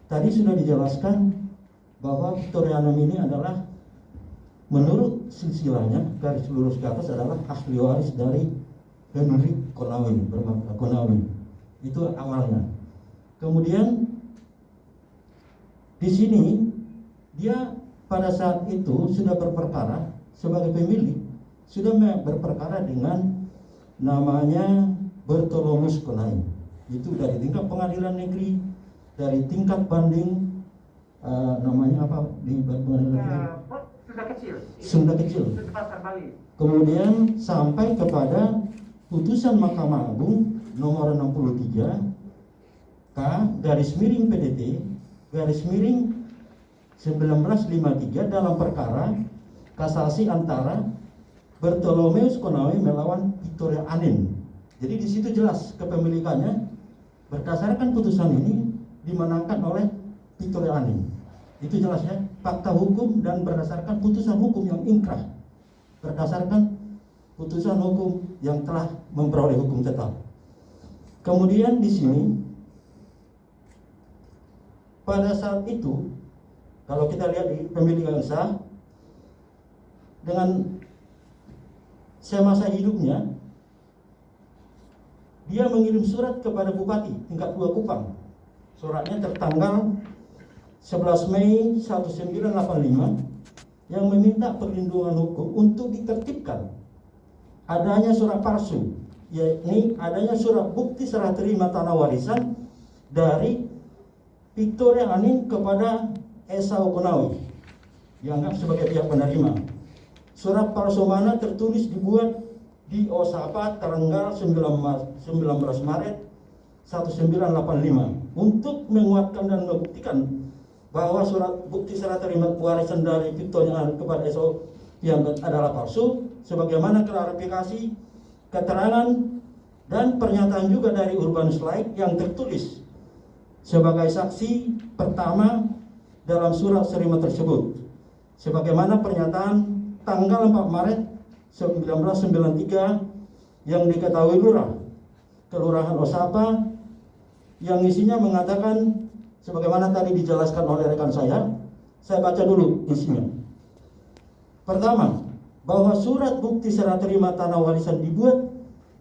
Tadi sudah dijelaskan bahwa Victoria Anim ini adalah menurut silsilahnya garis lurus ke atas adalah ahli waris dari Henry Konawin. Itu awalnya. Kemudian di sini dia pada saat itu sudah berperkara sebagai pemilik, sudah berperkara dengan namanya Bartholomeus Konain. Itu dari tingkat pengadilan negeri, dari tingkat banding, namanya apa di pengadilan negeri? Sunda Kecil. Kemudian sampai kepada putusan Mahkamah Agung nomor 63 K garis miring PDT garis miring 1953 dalam perkara kasasi antara Bartholomeus Konain melawan Victoria Anim. Jadi di situ jelas kepemilikannya berdasarkan putusan ini dimenangkan oleh Victoria Anim. Itu jelas ya, fakta hukum dan berdasarkan putusan hukum yang inkrah, berdasarkan putusan hukum yang telah memperoleh hukum tetap. Kemudian di sini pada saat itu kalau kita lihat di pemilikan sah dengan semasa hidupnya dia mengirim surat kepada Bupati tingkat 2 Kupang. Suratnya tertanggal 11 Mei 1985 yang meminta perlindungan hukum untuk ditertibkan adanya surat palsu, yakni adanya surat bukti serah terima tanah warisan dari Victoria Anim kepada Esau Konawe dianggap sebagai pihak penerima. Surat palsu mana tertulis dibuat di Osaka tanggal 19 Maret 1985 untuk menguatkan dan membuktikan bahwa surat bukti serah terima warisan dari Victoria Anim kepada Esau yang adalah palsu, sebagaimana klarifikasi, keterangan dan pernyataan juga dari Urbanus Laik yang tertulis sebagai saksi pertama dalam surat serima tersebut, sebagaimana pernyataan tanggal 4 Maret 1993 yang diketahui lurah Kelurahan Osapa yang isinya mengatakan sebagaimana tadi dijelaskan oleh rekan saya baca dulu isinya. Pertama, bahwa surat bukti serah terima tanah warisan dibuat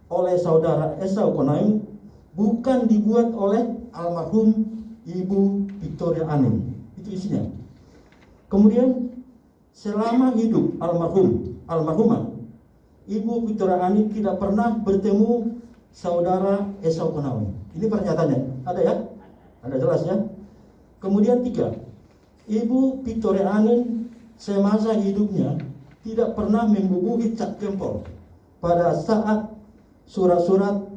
oleh saudara Esau Konain bukan dibuat oleh almarhum Ibu Victoria Anim. Itu isinya. Kemudian selama hidup almarhumah Ibu Victoria Anim tidak pernah bertemu saudara Esau Konain. Ini pernyataannya. Ada ya? Ada jelas ya? Kemudian 3, Ibu Victoria Anim semasa hidupnya tidak pernah membubuhi cap jempol pada saat surat-surat,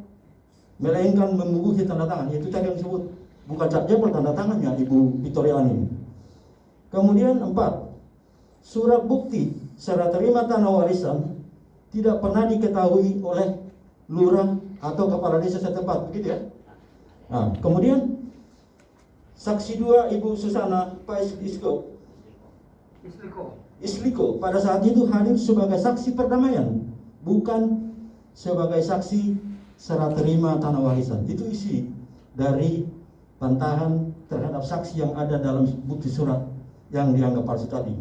melainkan membubuhi tanda tangan. Itu tadi yang disebut bukan cap jempol, tanda tangannya Ibu Victoria Anim. Kemudian 4, surat bukti serah terima tanah warisan tidak pernah diketahui oleh lurah atau kepala desa setempat, begitu ya? Nah, kemudian saksi 2 Ibu Susana Pais Isliko pada saat itu hadir sebagai saksi perdamaian, bukan sebagai saksi serah terima tanah warisan. Itu isi dari bantahan terhadap saksi yang ada dalam bukti surat yang dianggap palsu tadi.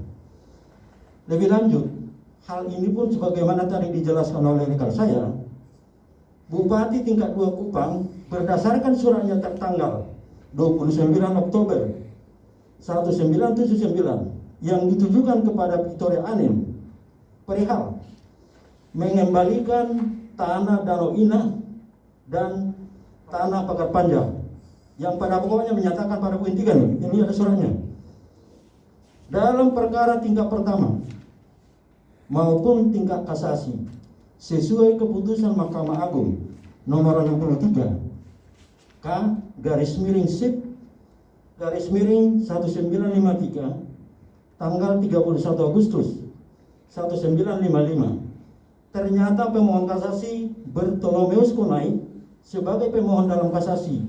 Lebih lanjut, hal ini pun sebagaimana tadi dijelaskan oleh rekan saya, Bupati tingkat 2 Kupang berdasarkan suratnya tertanggal 29 Oktober 1979 yang ditujukan kepada Victoria Anim perihal mengembalikan tanah Danau Inah dan tanah Pagar Panjang yang pada pokoknya menyatakan pada poin 3 nih, ini ada suratnya. Dalam perkara tingkat pertama maupun tingkat kasasi sesuai keputusan Mahkamah Agung nomor 63 K garis miring SIP garis miring 1953 tanggal 31 Agustus 1955, ternyata pemohon kasasi Bartholomeus Konain sebagai pemohon dalam kasasi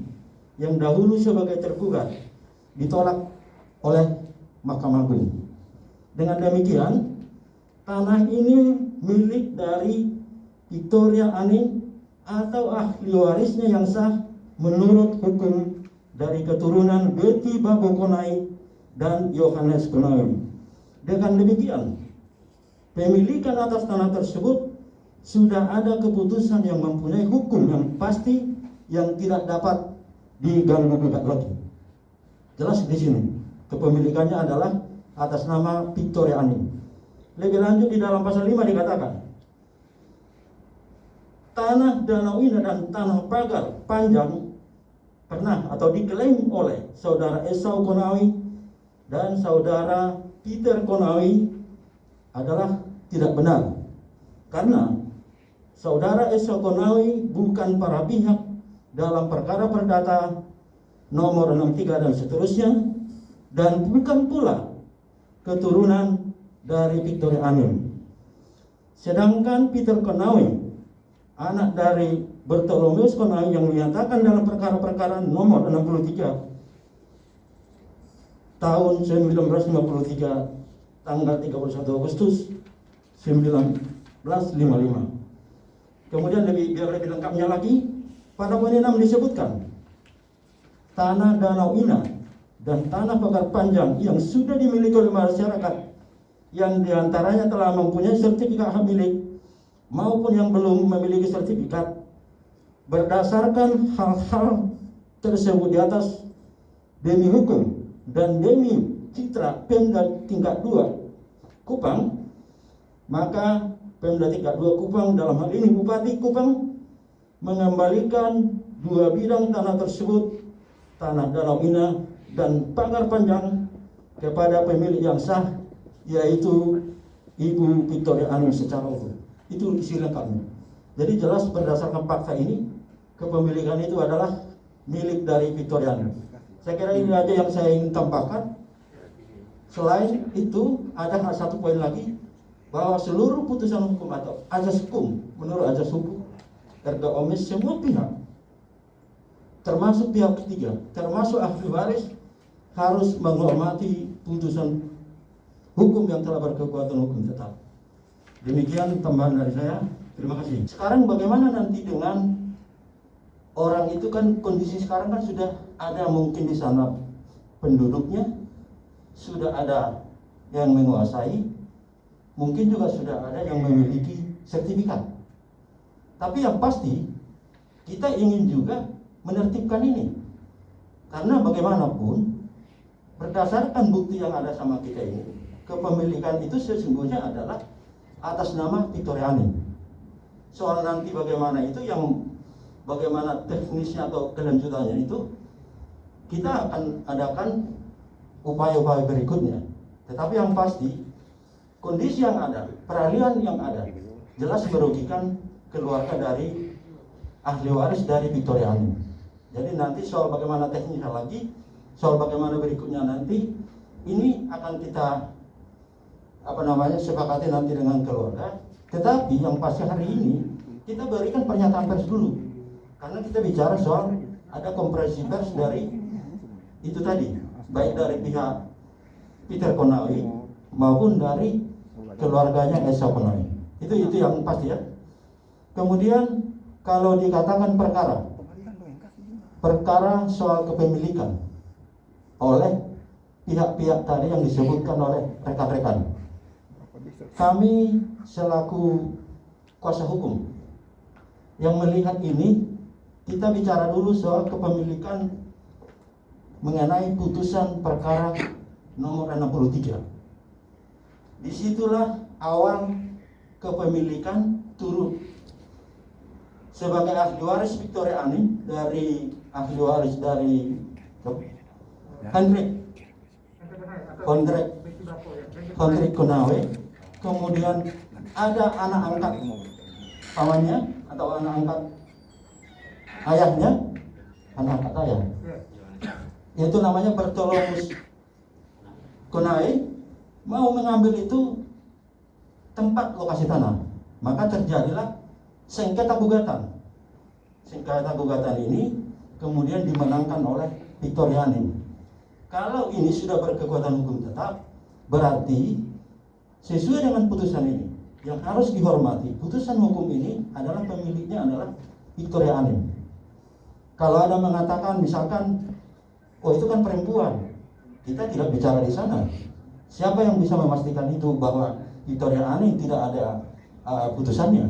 yang dahulu sebagai tergugat ditolak oleh Mahkamah Agung. Dengan demikian, tanah ini milik dari Victoria Anim atau ahli warisnya yang sah menurut hukum dari keturunan Betty Babo Konai dan Yohanes Konai. Dengan demikian, pemilikan atas tanah tersebut sudah ada keputusan yang mempunyai hukum yang pasti yang tidak dapat diganggu gugat lagi. Jelas di sini kepemilikannya adalah atas nama Victoria Aning. Lebih lanjut di dalam pasal 5 dikatakan, tanah Danau Indah dan tanah Pagar Panjang pernah atau diklaim oleh saudara Esau Konawi dan saudara Peter Konawi adalah tidak benar, karena saudara Esau Konawi bukan para pihak dalam perkara perdata nomor 63 dan seterusnya, dan bukan pula keturunan dari Victoria Aning. Sedangkan Peter Konawi, anak dari Bartolomeus Konawi yang menyatakan dalam perkara-perkara nomor 63 tahun 1953 tanggal 31 Agustus 1955. Kemudian biar lebih lengkapnya lagi, pada poin 6 disebutkan tanah Danau Indah dan tanah Pagar Panjang yang sudah dimiliki oleh masyarakat yang diantaranya telah mempunyai sertifikat hak milik maupun yang belum memiliki sertifikat, berdasarkan hal-hal tersebut di atas demi hukum dan demi citra Pemda tingkat 2 Kupang, maka Pemda tingkat 2 Kupang, dalam hal ini Bupati Kupang, mengembalikan 2 bidang tanah tersebut, tanah Danau Indah dan Pagar Panjang, kepada pemilik yang sah, yaitu Ibu Victoria Aning secara utuh. Itu isi lengkapnya. Jadi jelas berdasarkan fakta ini, kepemilikan itu adalah milik dari Victoria Aning. Saya kira ini aja yang saya ingin tambahkan. Selain itu, ada satu poin lagi, bahwa seluruh putusan hukum atau azas hukum, menurut azas hukum erga omnes, semua pihak, termasuk pihak ketiga, termasuk ahli waris, harus menghormati putusan hukum yang telah berkekuatan hukum tetap. Demikian tambahan dari saya. Terima kasih. Sekarang bagaimana nanti dengan orang itu, kan kondisi sekarang kan sudah ada mungkin di sana penduduknya, sudah ada yang menguasai, mungkin juga sudah ada yang memiliki sertifikat. Tapi yang pasti kita ingin juga menertibkan ini, karena bagaimanapun berdasarkan bukti yang ada sama kita ini, kepemilikan itu sesungguhnya adalah atas nama Victoria Aning. Soal nanti bagaimana itu, yang bagaimana teknisnya atau kelanjutannya itu, kita akan adakan upaya-upaya berikutnya. Tetapi yang pasti kondisi yang ada, peralihan yang ada, jelas merugikan keluarga dari ahli waris dari Victoria Aning. Jadi nanti soal bagaimana teknisnya lagi, soal bagaimana berikutnya nanti, ini akan kita sepakati nanti dengan keluarga. Tetapi yang pasti hari ini kita berikan pernyataan pers dulu, karena kita bicara soal ada konferensi pers dari itu tadi, baik dari pihak Peter Konawi maupun dari keluarganya Esau Konawi. Itu yang pasti ya. Kemudian kalau dikatakan perkara soal kepemilikan oleh pihak-pihak tadi yang disebutkan oleh rekan-rekan, kami selaku kuasa hukum yang melihat ini, kita bicara dulu soal kepemilikan mengenai putusan perkara nomor 63. Disitulah awal kepemilikan turut sebagai ahli waris Victoria Aning dari ahli waris dari Hendrik Konawe. Kemudian ada anak angkat pamannya atau anak angkat ayahnya, anak angkat ayah, yaitu namanya Bartolomeus Konawe, mau mengambil itu tempat lokasi tanah. Maka terjadilah sengketa gugatan. Sengketa gugatan ini kemudian dimenangkan oleh Victoria Aning. Kalau ini sudah berkekuatan hukum tetap, berarti sesuai dengan putusan ini yang harus dihormati, putusan hukum ini adalah pemiliknya adalah Victoria Aning. Kalau ada mengatakan misalkan oh itu kan perempuan. Kita tidak bicara di sana. Siapa yang bisa memastikan itu bahwa Victoria Ani tidak ada putusannya,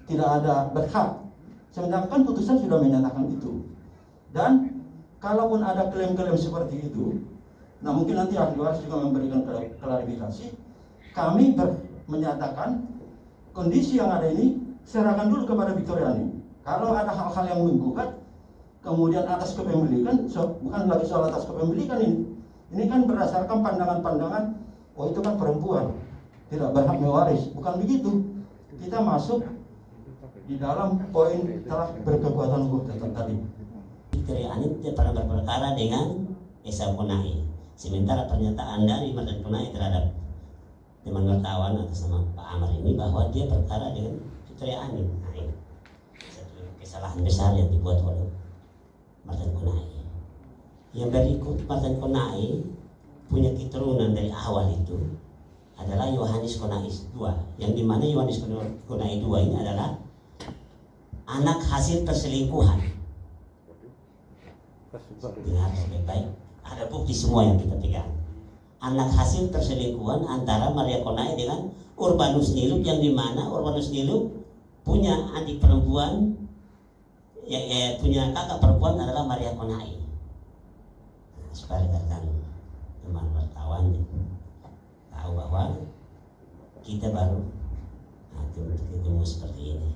tidak ada berhak. Sedangkan putusan sudah menyatakan itu. Dan kalaupun ada klaim-klaim seperti itu, nah mungkin nanti ahli waris juga memberikan klarifikasi. Kami menyatakan kondisi yang ada ini serahkan dulu kepada Victoria Ani. Kalau ada hal-hal yang menggugat, kemudian atas kepemilikan, bukan lagi soal atas kepemilikan ini. Ini kan berdasarkan pandangan-pandangan, oh itu kan perempuan, tidak berhak mewaris. Bukan begitu. Kita masuk di dalam poin telah berkekuatan hukum tadi. Victoria Ani tidak pernah berperkara dengan Esa Konai. Sementara pernyataan dari Martin Konai terhadap teman wartawan atas nama Pak Amar ini bahwa dia berperkara dengan Victoria Ani. Nah, ini satu kesalahan besar yang dibuat oleh Martin Konai. Yang berikut, Martin Konai punya keturunan dari awal itu adalah Yohanes Konai II, yang dimana Yohanes Konai II ini adalah anak hasil perselingkuhan. Dengar baik-baik, ada bukti semua yang kita pegang. Anak hasil perselingkuhan antara Maria Konai dengan Urbanus Niluk, yang dimana Urbanus Niluk punya adik perempuan, punya kakak perempuan adalah Maria Konai. Supaya rekan teman wartawan tahu bahwa kita baru ketemu seperti ini.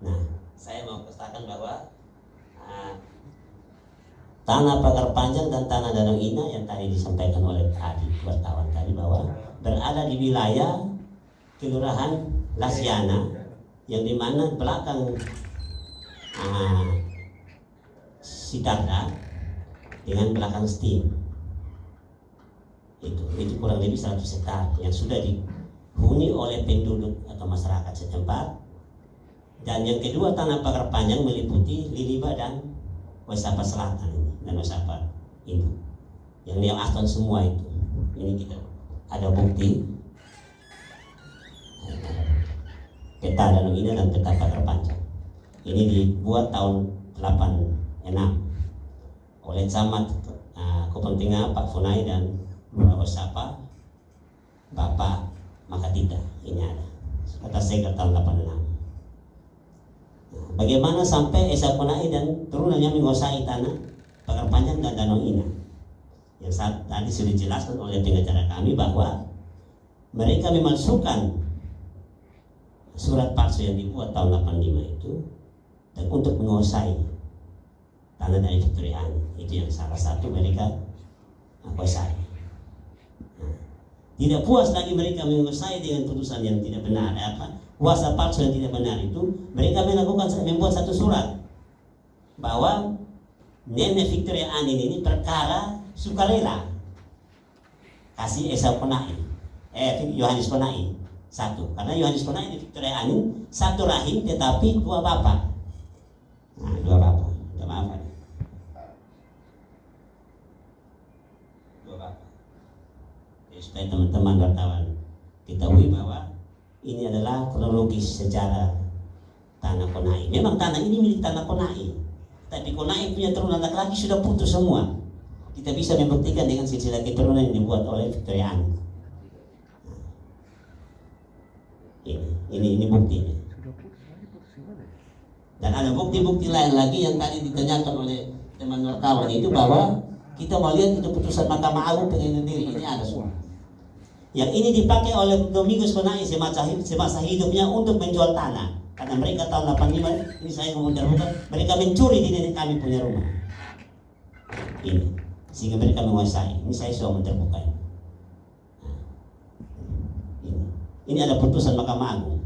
Nah, saya mau katakan bahwa tanah pagar panjang dan tanah Danau Ina yang tadi disampaikan oleh adik wartawan tadi bahwa berada di wilayah Kelurahan Lasiana, yang dimana belakang Sitarda dengan belakang Steam itu kurang lebih 100 hektar yang sudah dihuni oleh penduduk atau masyarakat setempat. Dan yang kedua, tanah pagar panjang meliputi Liliba dan Wesapa Selatan dan Wesapa Induk, yang Liang Aston semua itu. Ini kita ada bukti peta Danau Ina dan peta pagar panjang. Ini dibuat tahun 86 oleh camat Kopentinga Pak Funai dan Lurah Wesapa Bapak Makatita. Ini ada kata segel tahun 86. Bagaimana sampai Esa Konai dan turunannya menguasai tanah pagar panjang dan Danau Ina? Yang tadi sudah dijelaskan oleh pengacara kami bahwa mereka memasukkan surat palsu yang dibuat tahun 85 itu dan untuk menguasai tanah dari Victoria Ani. Itu yang salah satu mereka kuasai. Tidak puas lagi mereka menguasai dengan putusan yang tidak benar, kuasa palsu yang tidak benar itu, mereka membuat satu surat bahwa nenek Victoria Ani ini perkara sukarela kasih Esa Konai, Yohanes Konai satu, karena Yohanes Konai di Victoria Ani satu rahim tetapi dua bapak. Nah, dua bapak, maaf. Supaya teman-teman wartawan ketahui bahwa ini adalah kronologis sejarah tanah Konai. Memang tanah ini milik tanah Konai, tapi Konai punya turunan laki-laki sudah putus semua. Kita bisa membuktikan dengan silsilah keturunan yang dibuat oleh Victoria Ani. Ini buktinya. Dan ada bukti-bukti lain lagi yang tadi ditanyakan oleh teman wartawan itu, bahwa kita mau lihat itu putusan Mahkamah Agung pengadilan negeri ini ada semua. Yang ini dipakai oleh Domingos Konai semasa hidupnya untuk menjual tanah. Karena mereka tahun 85, ini saya ngomong terbuka, mereka mencuri di nenek kami punya rumah. Ini, sehingga mereka menguasai. Ini saya sudah terbuka. Nah, ini ada putusan Mahkamah Agung.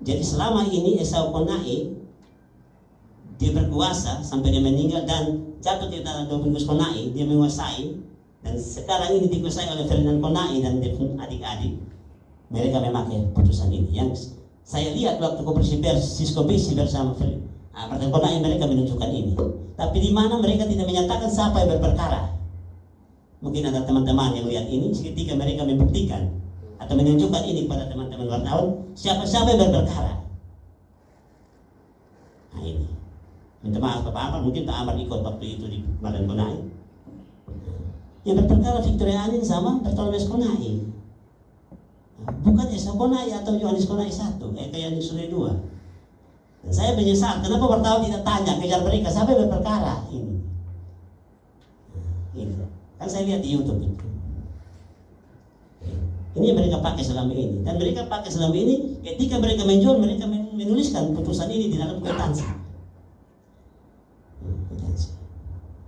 Jadi selama ini Esa Konai dia berkuasa sampai dia meninggal dan jatuh di tangan Domingos Konai, dia menguasai, dan sekarang ini dikuasai oleh Ferdinand Konai dan adik-adik. Mereka memakai putusan ini. Yang saya lihat waktu konferensi pers Sisko Bisi bersama Ferdinand Konai, mereka menunjukkan ini. Tapi di mana mereka tidak menyatakan siapa yang berperkara. Mungkin ada teman-teman yang lihat ini, ketika mereka membuktikan atau menunjukkan ini pada teman-teman wartawan, siapa-siapa yang berperkara. Nah ini. Minta maaf ke Pak Amar, mungkin Pak Amar ikut waktu itu di Mardan Konai. Yang berperkara Victoria Anin sama Bartolomé Konai. Bukan Esa Konai atau Yohanes Konai 1, kayak yang sudah 2. Dan saya menyesal, kenapa wartawan tidak tanya kejar mereka, siapa yang berperkara ini? Ini kan saya lihat di YouTube itu. Ini yang mereka pakai selama ini. Dan mereka pakai selama ini ketika mereka menjual, mereka menuliskan putusan ini di dalam kwitansi.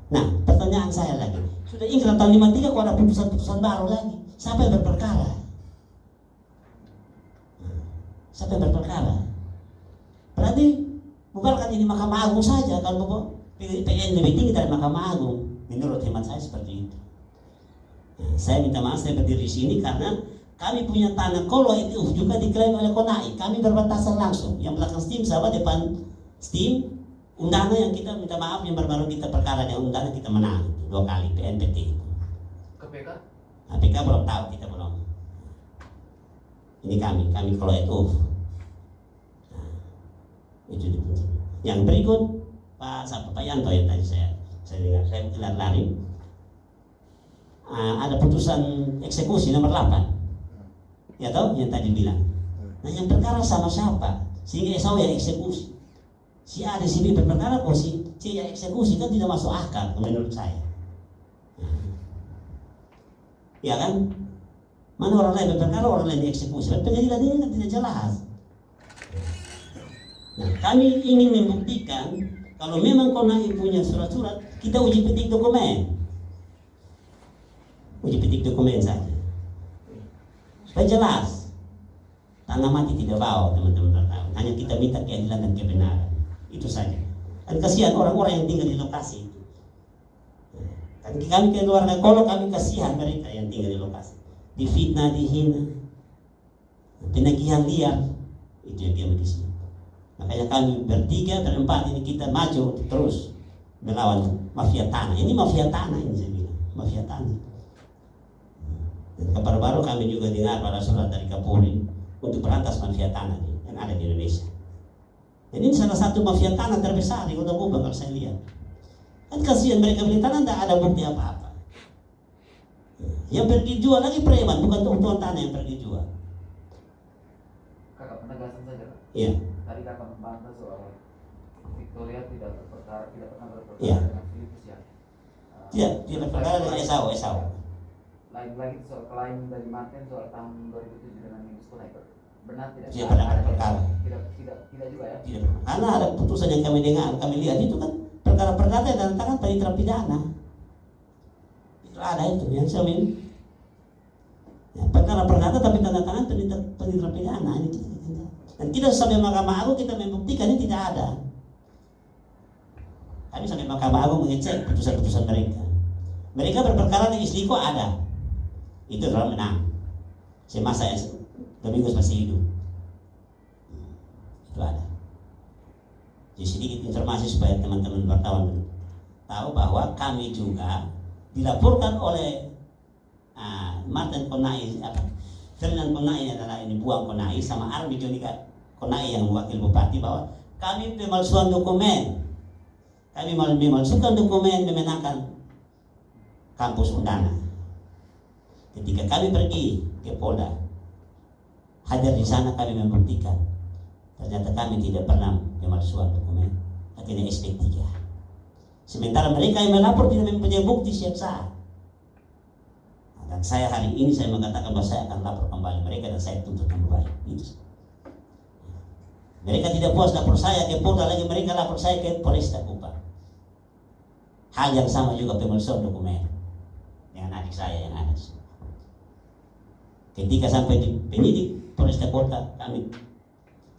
Nah, pertanyaan saya lagi, sudah ingkrah tahun 53 kok ada putusan baru lagi? Siapa yang berperkara? Siapa yang berperkara? Berarti bukan ini Mahkamah Agung saja, kalau PN lebih tinggi dari Mahkamah Agung. Menurut hemat saya seperti itu. Nah, saya minta maaf saya berdiri di sini karena kami punya tanah Kolo itu juga diklaim oleh Konai. Kami berbatasan langsung. Yang belakang STIM sama depan STIM. Undana yang kita minta maaf yang baru-baru kita perkara dengan Undana kita menang 2 kali PNPT itu. KPK? KPK belum tahu, kita belum. Ini kami Kolo itu. Nah, itu dipuji. Yang berikut Pak Yanto yang tadi saya dengar, saya lari. Ada putusan eksekusi nomor 8. Ya tahu yang tadi bilang. Nah yang perkara sama siapa? Sehingga Esau yang eksekusi. Si A di sini berperkara kok si C yang eksekusi, kan tidak masuk akal menurut saya. Ya kan? Mana orang lain berperkara, orang lain dieksekusi. Pengadilan ini kan tidak jelas. Nah, kami ingin membuktikan kalau memang Konai punya surat-surat, kita uji petik dokumen. Uji petik dokumen saja. Supaya jelas. Tanah mati tidak bawa, teman-teman. Hanya kita minta keadilan dan kebenaran. Itu saja. Dan kasihan orang-orang yang tinggal di lokasi itu. Kan kami keluarga Kolo, kami kasihan mereka yang tinggal di lokasi. Difitnah, dihina, penagihan liar, itu yang dia di sini. Makanya kami bertiga, berempat ini kita maju terus melawan mafia tanah. Ini mafia tanah ini saya bilang, mafia tanah. Dan kabar baru kami juga dengar pada surat dari Kapolri untuk berantas mafia tanah yang ada di Indonesia. Dan ini salah satu mafia tanah terbesar di Kota Kubang kalau saya lihat. Kan kasihan mereka beli tanah, tidak ada bukti apa-apa. Yang pergi jual lagi preman, bukan tuan tanah yang pergi jual. Kakak penegasan saja. Iya. Tadi kakak membantah soal Victoria tidak pernah berperkara Iya. dengan Filipus ya. Tidak berperkara dengan Esau. Lain lagi soal klaim dari Martin soal tahun 2007 dengan Minus Konai. Benar tidak? Tidak pernah berperkara. Tidak juga ya. Tidak. Karena ada putusan yang kami dengar, kami lihat itu kan perkara-perkara yang tanda tangan panitera pidana. Itu ada itu yang saya minta. Ya, perkara-perkara tapi tanda tangan panitera pidana ini kita. Dan kita sampai Mahkamah Agung kita membuktikan ini tidak ada. Kami sampai Mahkamah Agung mengecek putusan-putusan mereka. Mereka berperkara di Isliko ada. Itu adalah menang. Semasa Domingos masih hidup. Itu ada. Jadi sedikit informasi supaya teman-teman wartawan tahu bahwa kami juga dilaporkan oleh Martin Konai, Ferdinand Konai adalah ini buang Konai sama Armi Jonika Konai yang wakil bupati bahwa kami pemalsuan dokumen. Kami memalsukan dokumen memenangkan kampus Undana. Ketika kami pergi ke Polda, hadir di sana kami membuktikan ternyata kami tidak pernah pemalsuan dokumen. Akhirnya SP3. Sementara mereka yang melapor tidak mempunyai bukti siap sah. Dan saya hari ini saya mengatakan bahwa saya akan lapor kembali mereka dan saya tuntut kembali. Itu. Mereka tidak puas lapor saya ke Polda lagi, mereka lapor saya ke Polresta Kupang. Hal yang sama juga pemalsuan dokumen dengan adik saya yang ada. Ketika sampai di penyidik Polresta Kota, kami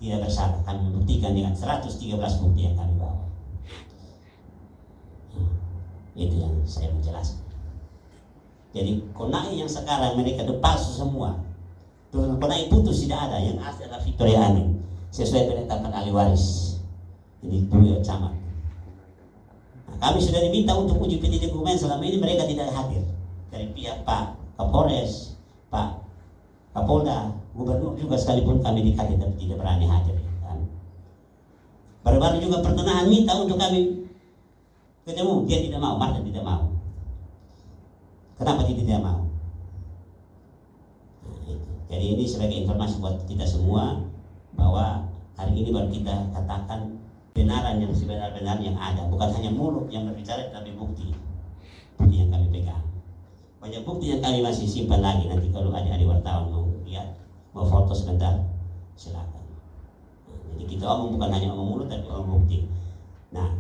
tidak bersalah. Kami membuktikan dengan 113 bukti yang kami bawa. Itu yang saya menjelaskan. Jadi Konai yang sekarang mereka palsu semua. Terus Konai putus tidak ada, yang asli adalah Victoria Anin sesuai penetapan ahli waris. Jadi beliau camat. Nah, kami sudah diminta untuk uji penyelidik dokumen, selama ini mereka tidak hadir. Dari pihak Pak Kapolres, Pak Kapolda, Gubernur juga sekalipun kami dikasih tapi tidak berani hadir. Kan? Baru-baru juga pertengahan minta untuk kami ketemu, dia tidak mau, Martin tidak mau. Kenapa dia tidak mau? Nah, itu. Jadi ini sebagai informasi buat kita semua bahwa hari ini baru kita katakan benaran yang sebenar-benarnya yang ada, bukan hanya mulut yang berbicara, tapi bukti yang kami pegang. Banyak bukti yang kami masih simpan lagi. Nanti kalau adik-adik wartawan mau lihat, mau foto sebentar, silakan. Nah, jadi kita omong bukan hanya omong mulut, tapi omong bukti. Nah,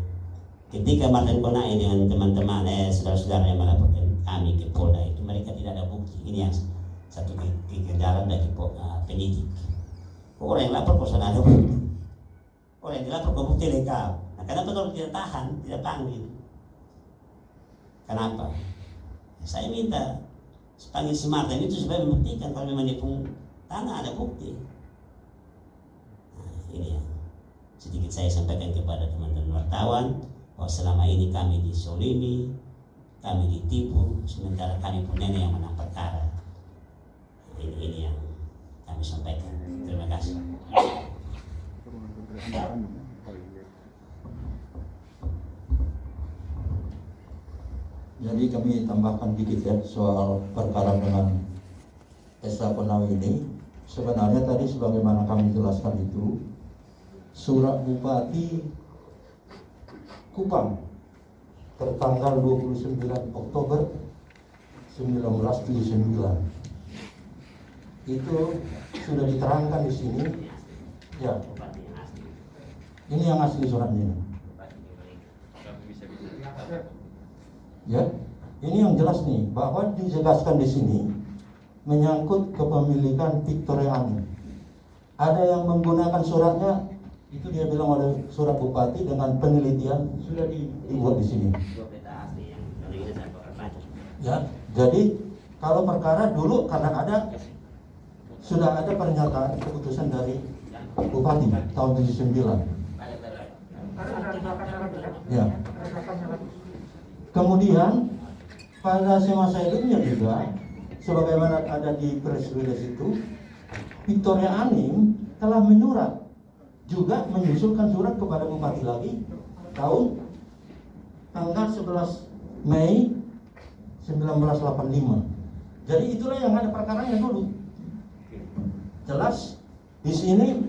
ketika Martin Konai dengan teman-teman saudara-saudara yang melaporkan kami ke Polda itu, mereka tidak ada bukti. Ini yang satu kegagalan dari penyidik. Orang yang lapor kok ada bukti. Orang yang dilapor kok bukti lengkap. Nah, kenapa kalau tidak tahan, tidak panggil? Kenapa? Saya minta panggil si Martin itu supaya membuktikan kalau memang dia pun tanah ada bukti. Nah, ini ya sedikit saya sampaikan kepada teman-teman wartawan bahwa selama ini kami disolimi, kami ditipu, sementara kami pun nenek yang menang perkara. Nah, ini yang kami sampaikan. Terima kasih. Jadi kami tambahkan dikit ya soal perkara dengan Esa Konawe ini. Sebenarnya tadi sebagaimana kami jelaskan itu, surat Bupati Kupang tertanggal 29 Oktober 1979 itu sudah diterangkan di sini. Ya, ini yang asli suratnya. Ya, ini yang jelas nih bahwa dijelaskan di sini menyangkut kepemilikan Victoria Ani. Ada yang menggunakan suratnya itu dia bilang oleh surat bupati dengan penelitian sudah dibuat di sini. Ya, jadi kalau perkara dulu karena sudah ada pernyataan keputusan dari bupati tahun 79. Ya. Kemudian pada semasa hidupnya juga, sebagaimana ada di press release itu, Victoria Anim telah menyurat, juga menyusulkan surat kepada bupati lagi tahun tanggal 11 Mei 1985. Jadi itulah yang ada perkaranya dulu. Jelas di sini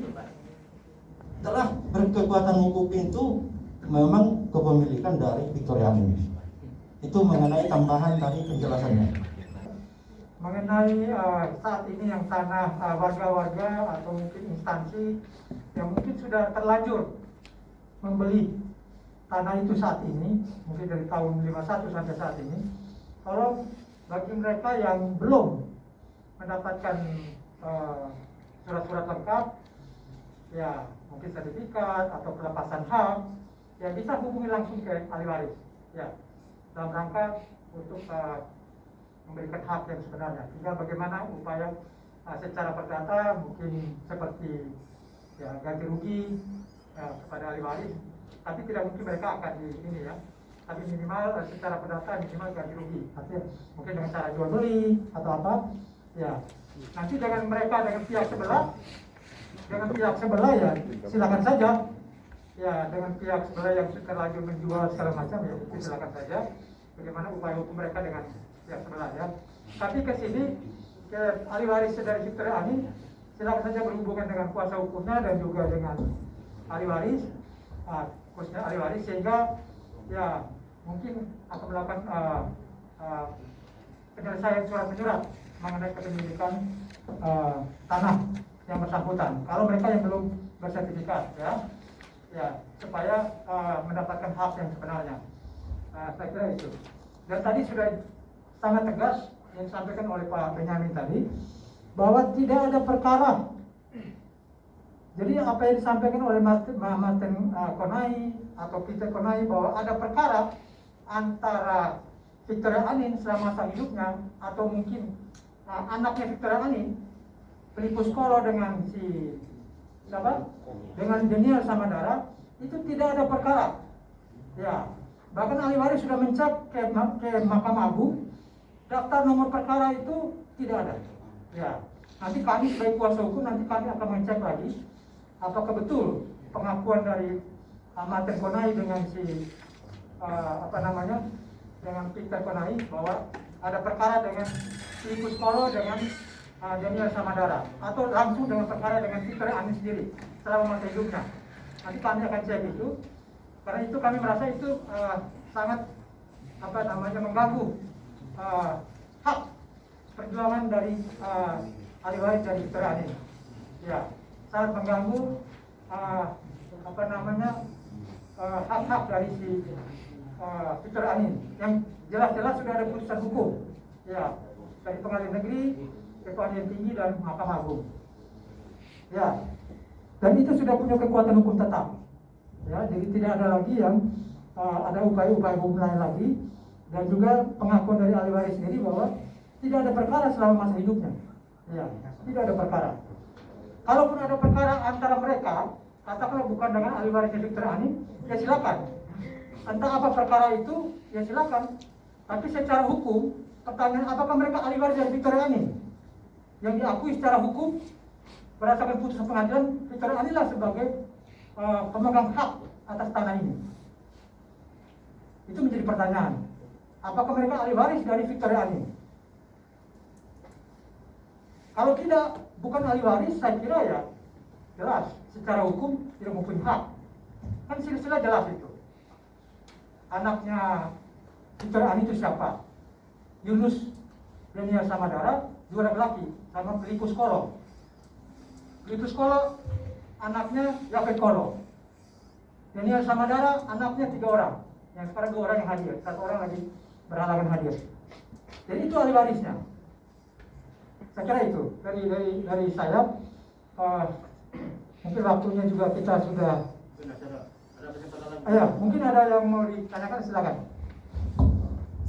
telah berkekuatan hukum itu memang kepemilikan dari Victoria Anim. Itu mengenai tambahan tadi penjelasannya. Mengenai saat ini yang tanah warga-warga atau mungkin instansi yang mungkin sudah terlanjur membeli tanah itu saat ini, mungkin dari tahun 51 sampai saat ini. Kalau bagi mereka yang belum mendapatkan surat-surat lengkap, ya mungkin sertifikat atau pelepasan hak, ya bisa hubungi langsung ke ahli waris. Ya. Dalam rangka untuk memberikan hak yang sebenarnya. Tinggal bagaimana upaya secara perdata mungkin seperti ya ganti rugi kepada ahli waris, tapi tidak mungkin mereka akan di ini ya. Tapi minimal secara perdata minimal ganti rugi. Artinya mungkin dengan cara jual beli atau apa. Ya. Nanti dengan mereka dengan pihak sebelah ya silakan saja. Ya, dengan pihak sebelah yang terlanjur menjual segala macam ya itu silakan saja. Bagaimana upaya hukum mereka dengan pihak sebelah ya. Tapi ke sini ke ahli waris dari Victoria Ani silakan saja berhubungan dengan kuasa hukumnya dan juga dengan ahli waris, khususnya ahli waris sehingga ya mungkin akan melakukan penyelesaian surat menyurat mengenai kepemilikan tanah yang bersangkutan. Kalau mereka yang belum bersertifikat ya supaya mendapatkan hak yang sebenarnya. Saya kira itu. Dan tadi sudah sangat tegas yang disampaikan oleh Pak Benyamin tadi bahwa tidak ada perkara. Jadi apa yang disampaikan oleh Martin Konai atau Peter Konai bahwa ada perkara antara Victoria Anin selama masa hidupnya atau mungkin anaknya Victoria Anin, Filipus Kolo dengan si siapa? Dengan Daniel Samandara itu tidak ada perkara. Ya, bahkan ahli waris sudah mencek ke Mahkamah Agung, daftar nomor perkara itu tidak ada. Ya, nanti kami sebagai kuasa hukum nanti kami akan mencek lagi apakah betul pengakuan dari Martin Konai dengan dengan Peter Konai bahwa ada perkara dengan Filipus Kolo dengan Daniel Samadara, atau langsung dengan perkara dengan Peter Ani sendiri selama masa hidupnya. Nanti kami akan cek itu, karena itu kami merasa itu sangat mengganggu hak perjuangan dari ahli waris dari Peter Ani. Ya, sangat mengganggu hak-hak dari si Peter Ani yang jelas-jelas sudah ada putusan hukum, ya, dari Pengadilan Negeri, Pengadilan Tinggi dan Mahkamah Agung. Ya, dan itu sudah punya kekuatan hukum tetap. Ya, jadi tidak ada lagi yang ada upaya-upaya hukum lain lagi, dan juga pengakuan dari ahli waris sendiri bahwa tidak ada perkara selama masa hidupnya. Ya, tidak ada perkara. Kalaupun ada perkara antara mereka, katakanlah bukan dengan ahli warisnya Victor Ani, ya silakan. Entah apa perkara itu, ya silakan. Tapi secara hukum, pertanyaan apakah mereka ahli waris dari Victor Ani? Yang diakui secara hukum berdasarkan putusan pengadilan, Victor Ani lah sebagai pemegang hak atas tanah ini. Itu menjadi pertanyaan. Apakah mereka ahli waris dari Victor Ani? Kalau tidak, bukan ahli waris, saya kira ya jelas secara hukum tidak mempunyai hak. Kan silsilah jelas itu. Anaknya Victor Ani itu siapa? Yunus Daniel Samadara, dua laki-laki, sama Filipus Kolo. Filipus Kolo anaknya Yafet Kolo. Daniel Samadara anaknya 3 orang. Yang sekarang 2 orang yang hadir, 1 orang lagi berhalangan hadir. Jadi itu ahli warisnya. Saya kira itu dari saya. Mungkin waktunya juga kita sudah. Ya, mungkin ada yang mau ditanyakan, silakan.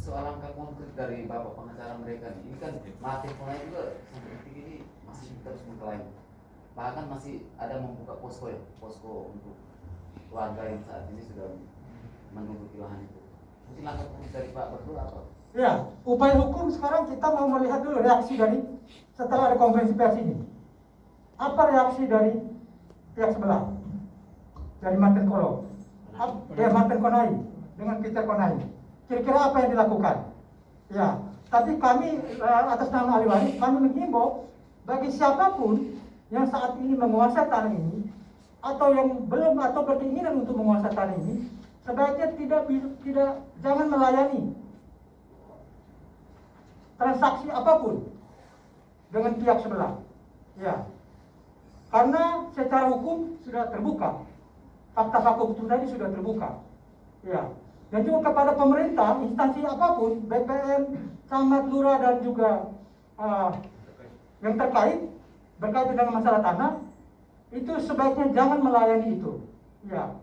Soal langkah konkret dari Bapak pengacara mereka ini kan Martin Konai juga sampai detik ini masih terus mengklaim, bahkan masih ada membuka posko untuk warga yang saat ini sudah menunggu lahan itu. Mungkin langkah konkret dari Pak berdua apa? Ya, upaya hukum sekarang kita mau melihat dulu reaksi dari setelah ada konferensi pers ini. Apa reaksi dari pihak sebelah? Dari Martin Kolo, Martin Konai dengan Peter Konai. Kira-kira apa yang dilakukan? Ya, tapi kami atas nama ahli waris kami menghimbau bagi siapapun yang saat ini menguasai tanah ini atau yang belum atau berkeinginan untuk menguasai tanah ini, sebaiknya jangan melayani transaksi apapun dengan pihak sebelah. Ya, karena secara hukum sudah terbuka, fakta-fakta hukum tadi sudah terbuka. Ya, dan juga kepada pemerintah, instansi apapun, BPN, camat, lurah dan juga yang terkait berkaitan dengan masalah tanah, itu sebaiknya jangan melayani itu. Ya,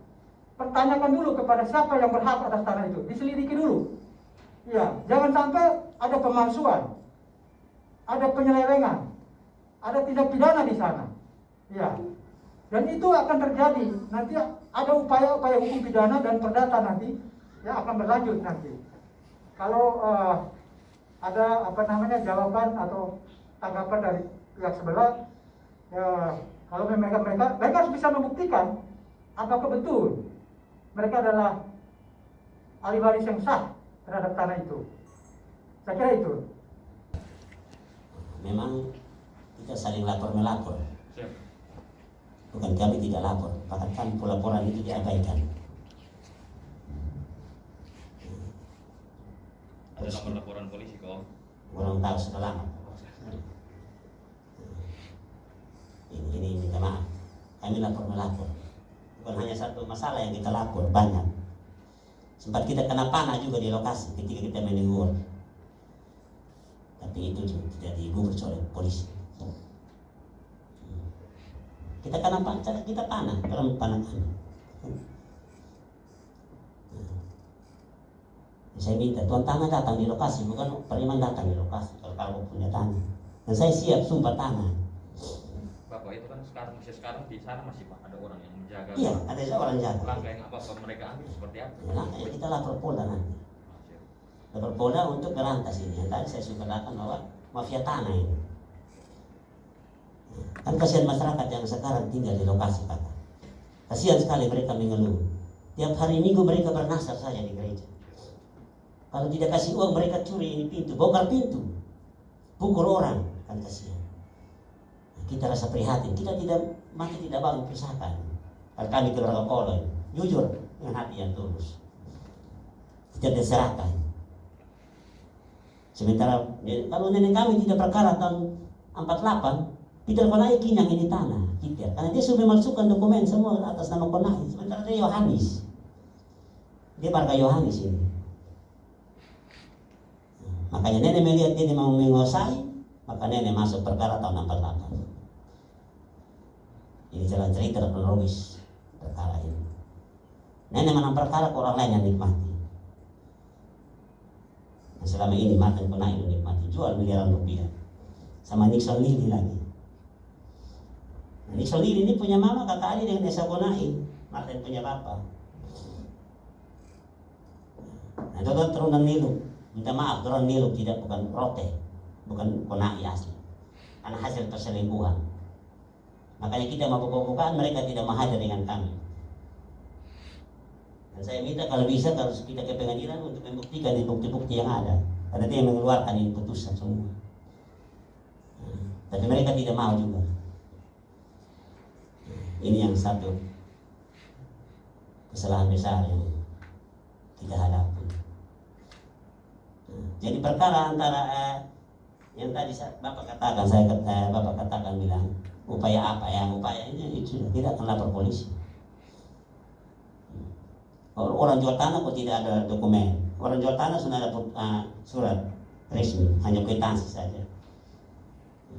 pertanyakan dulu kepada siapa yang berhak atas tanah itu, diselidiki dulu. Ya, jangan sampai ada pemalsuan, ada penyelewengan, ada tindak pidana di sana. Ya, dan itu akan terjadi. Nanti ada upaya-upaya hukum pidana dan perdata nanti ya akan berlanjut nanti. Kalau ada jawaban atau tanggapan dari pihak sebelah, ya kalau mereka harus bisa membuktikan apakah betul mereka adalah ahli waris yang sah terhadap tanah itu. Saya kira itu. Memang kita saling lapor melapor. Bukan kami tidak lapor, bahkan kan pelaporan itu diabaikan. Ada laporan polisi kok? Orang tahu sudah lama. Ini minta maaf. Kami lapor melapor. Bukan hanya satu masalah yang kita lapor, banyak. Sempat kita kena panah juga di lokasi ketika kita menegur. Tapi itu tidak digubris oleh polisi. Kita kena panah, kita panah, dalam panah kami. Saya minta tuan tanah datang di lokasi, bukan Pariman datang di lokasi kalau punya tanah. Dan saya siap sumpah tanah. Bapak itu kan sekarang di sana masih ada orang yang menjaga. Iya, ada seorang jaga. Langkah yang apa mereka ambil seperti apa? Ya, langkah kita lapor Polda nanti. Lapor Polda untuk berantas ini. Yang tadi saya sumberkan bahwa mafia tanah ini. Kan kasihan masyarakat yang sekarang tinggal di lokasi, Pak. Kasihan sekali mereka mengeluh. Tiap hari Minggu mereka bernasar saja di gereja. Kalau tidak kasih uang mereka curi ini pintu, bongkar pintu, pukul orang, kan kasihan. Kita rasa prihatin, kita tidak mati tidak bangun pisahkan. Kalau kami keluarga Kolo, jujur dengan hati yang tulus, tidak diserahkan. Sementara kalau nenek kami tidak perkara tahun 48, Peter Konai kinyang ini tanah, Peter, karena dia sudah memasukkan dokumen semua atas nama Konai. Sementara dia Yohanes, dia warga Yohanes ini. Makanya nenek melihat dia mau menguasai, maka nenek masuk perkara tahun 48. Ini jalan cerita kronologis perkara ini. Nenek menang perkara ke orang lain yang nikmati. Nah, selama ini Martin Konai nikmati, jual miliaran rupiah. Sama Nixon Lili lagi. Nah, Nixon Lili ini punya mama kakak adik dengan Esa Konai. Martin punya bapak. Nah, itu kan turunan Nilu. Minta maaf, turunan Nilu tidak, bukan Rote, bukan Konai asli. Karena hasil perselingkuhan. Makanya kita mau buka-bukaan, mereka tidak mau hadir dengan kami. Dan saya minta kalau bisa, kalau kita ke pengadilan untuk membuktikan di bukti-bukti yang ada. Karena dia yang mengeluarkan ini putusan semua. Tapi mereka tidak mau juga. Ini yang satu kesalahan besar yang kita hadapi. Jadi perkara antara yang tadi Bapak katakan, Bapak katakan bilang upaya apa ya, upayanya itu tidak akan lapor polisi. Orang jual tanah kok tidak ada dokumen. Orang jual tanah sudah ada surat resmi, hanya kwitansi saja.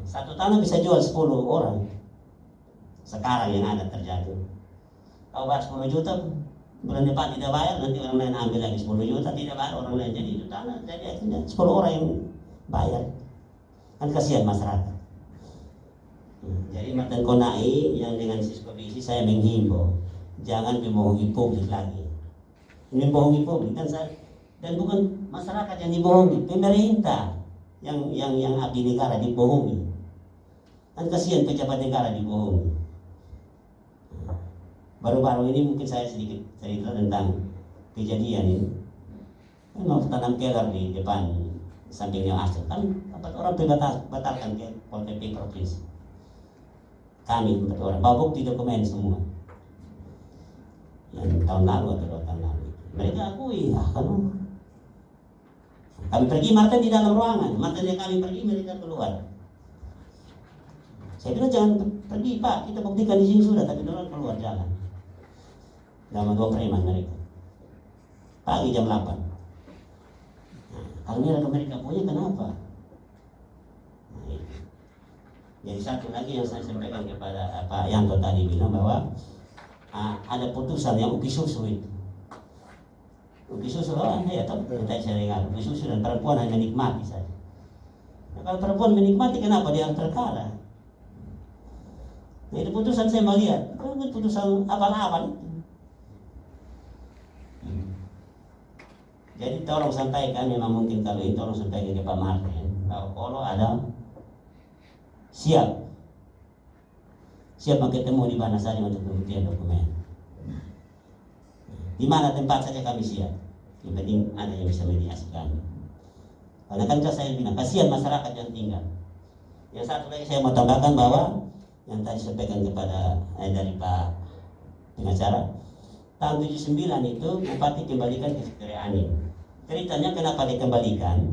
Satu tanah bisa jual 10 orang. Sekarang yang ada terjadi. Kalau bayar 10 juta, bulan depan tidak bayar, nanti orang lain ambil lagi 10 juta, tidak bayar orang lain, jadi itu tanah, jadi akhirnya 10 orang yang bayar. Kan kasihan masyarakat. Jadi Martin Konai yang dengan Siskobisi saya menghimbau, jangan dibohongi publik lagi. Ini bohongi publik kan saya, dan bukan masyarakat yang dibohongi, pemerintah yang abdi negara dibohongi. Kan kasihan pejabat negara dibohongi. Baru-baru ini mungkin saya sedikit cerita tentang kejadian ini. Kan mau tanam keler di depan sampingnya Asal, kan 4 orang batalkan ke Pol PP provinsi. Kami 4 orang bawa bukti dokumen semua. Yang tahun lalu atau 2 tahun lalu. Mereka akui, kami pergi, Martin di dalam ruangan. Martin yang kami pergi, mereka keluar. Saya bilang jangan pergi Pak, kita buktikan di sini sudah, tapi orang keluar jalan. Sama 2 preman mereka. Pagi jam 8. Nah, kalau mereka punya kenapa? Nah, jadi satu lagi yang saya sampaikan kepada Pak Yanto tadi bilang bahwa ada putusan yang uki susu itu. Uki susu ya tahu, tadi saya dengar uki susu dan perempuan hanya menikmati saja. Nah, kalau perempuan menikmati kenapa dia harus perkara? Nah, itu putusan saya melihat, kalau putusan abal-abal. Jadi tolong sampaikan, memang mungkin kalau ini tolong sampaikan ke Pak Martin, kalau ada siap ketemu di Banasari untuk pembuktian dokumen. Di mana tempat saja kami siap. Yang penting ada yang bisa mediasi kami. Karena kan saya bilang kasihan masyarakat yang tinggal. Yang satu lagi saya mau tambahkan bahwa yang tadi sampaikan kepada dari Pak pengacara, tahun 79 itu Bupati kembalikan ke Victoria Anin. Ceritanya kenapa dikembalikan?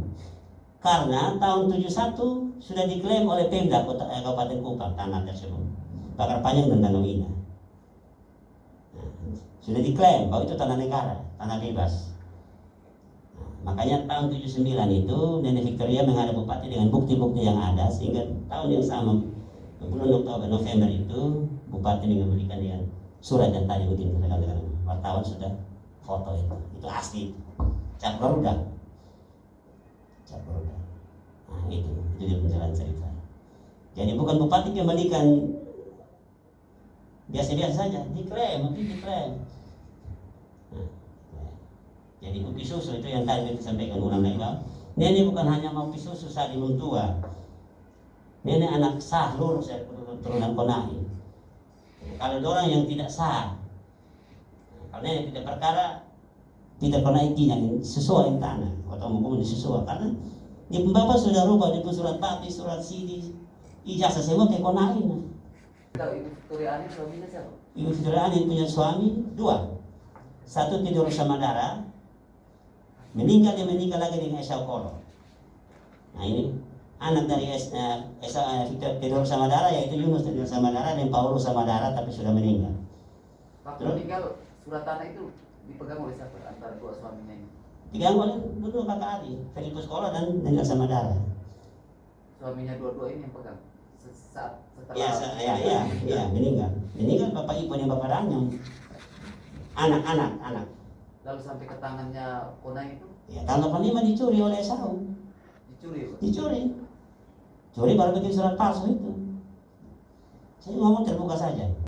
Karena tahun 71 sudah diklaim oleh Pemda Kabupaten Kupang tanah tersebut, Bakar Panjang dan Danau Ina. Sudah diklaim bahwa itu tanah negara, tanah bebas. Makanya tahun 79 itu Nenek Victoria menghadap Bupati dengan bukti-bukti yang ada, sehingga tahun yang sama bulan Oktober November itu Bupati mengembalikan dengan surat yang tadi mungkin rekan-rekan wartawan sudah foto itu asli. Cap Garuda. Nah itu dia penjelasan cerita. Jadi bukan Bupati kembalikan biasa-biasa saja, diklaim. Nah, jadi uki susu itu yang tadi disampaikan ulang lagi bahwa Nenek bukan hanya mau uki susu saat di tua. Nenek anak sah lurus dari turunan Konai. Kalau ada orang yang tidak sah, Karena yang tidak perkara tidak pernah intinya sesuai tanah atau mau sesuai karena di bapak sudah rubah di surat bati, surat sidi, ijazah semua ke konain. Tahu Ibu Victoria Ani suaminya siapa? Ibu Victoria Ani punya suami 2. Satu tidur sama darah, meninggal dia meninggal lagi dengan Esau Koro. Nah ini anak dari tidur sama darah yaitu Yunus tidur sama darah dan Paulus sama darah tapi sudah meninggal. Waktu Terus? meninggal surat tanah itu dipegang oleh siapa antara dua suaminya ini? Tiga oleh dua kakak adik, Filipus Koro dan meninggal sama darah. Suaminya dua-dua ini yang pegang. Saat setelah Ya, meninggal. Meninggal bapak ibu dan bapak Danyang. Anak. lalu sampai ke tangannya Konai itu Ya, tanggal 5 dicuri oleh Esau. dicuri, Pak. Dicuri. Curi baru bikin surat palsu itu. Saya ngomong terbuka saja.